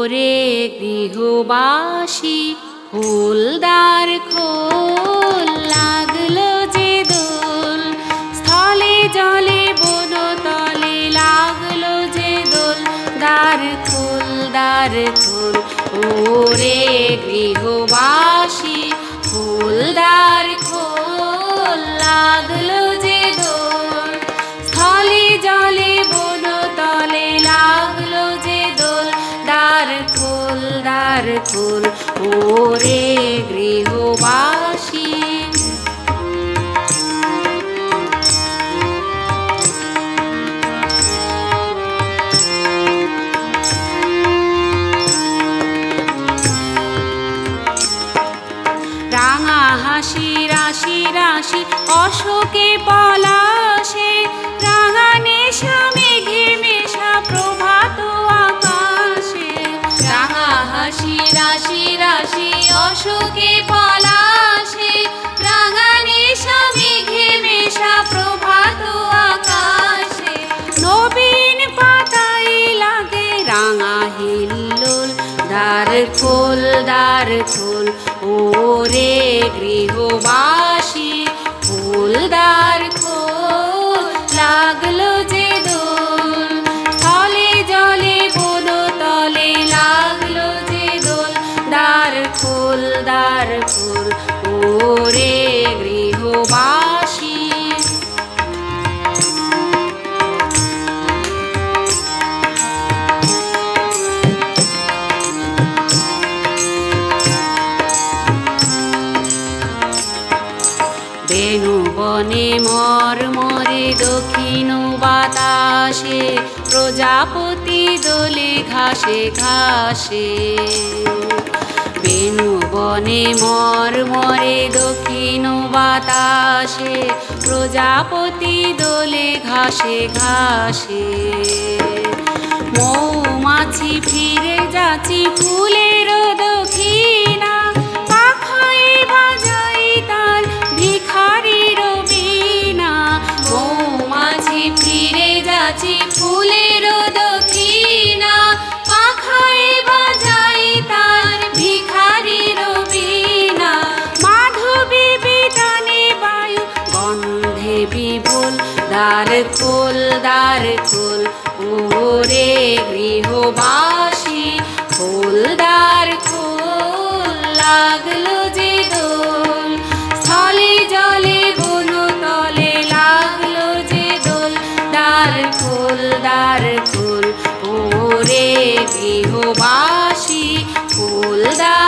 ওরে গৃহবাসী ফুলদার খোল, লাগলো যে দোল স্থলে জলে বনতলে, লাগলো যে দোল দ্বার খোল দ্বার খোল। ওরে গৃহবাসী ফুলদার খোল, লাগলো যে দোল স্থলে জলে বনতলে, লাগলো যে দোল দ্বার খোল দ্বার খোল। ওরে গৃহবাসী রাঙা হাসি রাশি রাশি অশোকে পলাশে, রাঙা নেশা মেঘে মেশা প্রভাত আকাশে। রাঙা হাসি রাশি রাশি অশোকে পলাশে, রাঙা নেশা মেঘে মেশা প্রভাত আকাশে। নবীন পাতাই লাগে রাঙা হিল্লোল, দ্বার খোল দ্বার খোল। ওরে গৃহবাসী ফুলদার খোল, লাগলো যে দোল স্থলে জলে বনতলে, লাগলো যে দোল দ্বার খোল দ্বার খোল। ওরে গৃহবাসী বেণু বনে মরমরে দক্ষিণ বাতাসে, প্রজাপতি দোলে ঘাসে ঘাসে। বেণু বনে মরমরে দক্ষিণ বাতাসে, প্রজাপতি দোলে ঘাসে ঘাসে। মৌমাছি ফিরে যাচ্ছি ফুলের দক্ষিণা, পাখায় বাজাই তার ভিখারির বীণা। মৌমাছি ফিরে যাচ্ছি ফুলের দক্ষিণা, পাখায় বাজাই তার ভিখারির বীণা। মাধবী বিতানে বায়ু গন্ধে বিভোল, দ্বার খোল দ্বার খোল। ওরে গৃহবাসী ফুলদার খোল, লাগলো যে দোল স্থলে জলে বনতলে, লাগলো যে দোল দ্বার খোল দ্বার খোল। ওরে গৃহবাসী ফুলদার